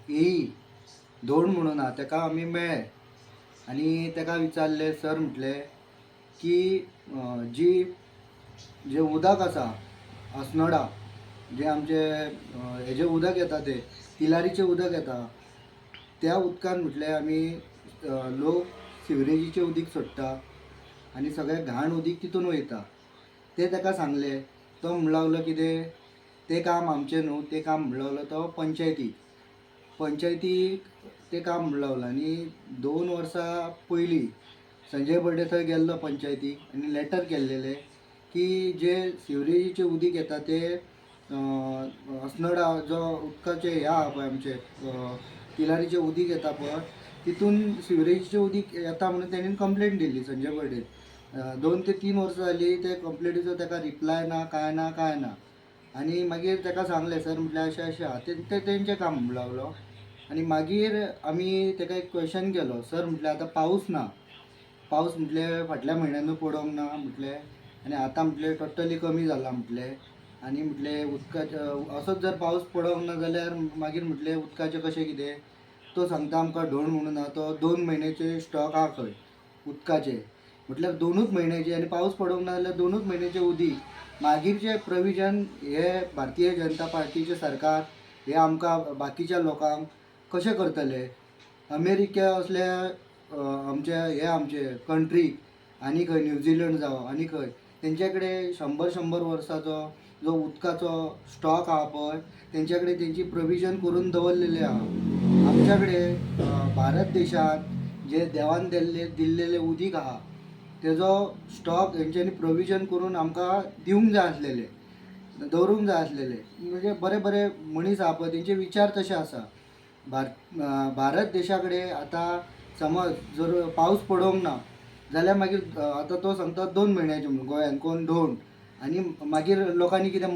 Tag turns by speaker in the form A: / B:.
A: येई धोंड म्हणून हा ताका आमी मेळ्ळे आनी ताका विचारले. सर म्हटले की जी जे उदक आसा अस्नोडा, जे आमचे हेजे उदक येता ते तिलारीचे उदक येता, त्या उदकान म्हटले आमी लोक सिवरेजीचे उदीक सोडटा आनी सगळें घाण उदीक तितून वयता. ते ताका सांगले. तो म्हणू लागलो कितें, तें काम आमचें न्हू, तें काम म्हणू लागलो तो पंचायतीक तें काम म्हणू लागलो. आनी 2 वर्सां पयलीं संजय बर्डे थंय गेल्लो पंचायतीक आनी लॅटर केल्लेलें की जे सिवरेजीचें उदीक येता तें अस्नोडा जो उदकाचें हें आहा पळय आमचें तिलारीचें उदीक येता पळय, तितून सिवरेजीचें उदीक येता म्हणून तेणेन कंप्लेंट दिल्ली संजय बर्डेन. 2 ते 3 वर्सां जालीं ते कंप्लेंटीचो ताका रिप्लाय ना, कांय ना. आनी मागीर ताका सांगलें. सर म्हटलें अशें आहा, तें तेंचें काम म्हणू लागलो. आनी मागीर आमी ताका एक क्वेशन केलो. सर म्हटलें आतां पावस ना, पावस म्हटलें फाटल्या म्हयन्यानूय पडोंक ना म्हटलें, आनी आतां म्हटलें टोटली कमी जाला म्हटलें. आनी म्हटलें उदकाचें असोच जर पावस पडोंक ना जाल्यार मागीर म्हटलें उदकाचें कशें कितें. तो सांगता आमकां धोंड म्हणून आहा तो 2 म्हयन्याचे स्टॉक आहा खंय उदकाचे. म्हटल्यार 2च म्हयन्याचे आनी पावस पडोंक ना जाल्यार 2च म्हयन्याचें उदीक मागीरचें प्रोविजन हे भारतीय जनता पार्टीचे सरकार हे आमकां बाकीच्या लोकांक कशें करतले. अमेरिका असल्या आमचे कंट्रीक आनी खंय न्यूझीलंड जावं आनी खंय तेंचे कडेन 100 वर्सांचो जो उदकाचो स्टॉक आहा पळय, तेंचे कडेन तेंची प्रोविजन करून दवरलेलें आहा. आमच्या कडेन भारत देशांत जे देवान दिल्लेलें उदीक आहा तेजो स्टॉक हेंच्यांनी प्रोविजन करून आमकां दिवंक जाय आसलेलें, दवरूंक जाय आसलेलें. म्हणजे बरे मनीस आहा पळय तेंचे विचार तशे आसा. भारत देशा कडेन आतां समज जर पावस पडोंक ना जाल्यार मागीर आतां तो सांगता 2 म्हयन्याचें म्हणून गोंयान कोण धोंड, आनी मागीर लोकांनी कितें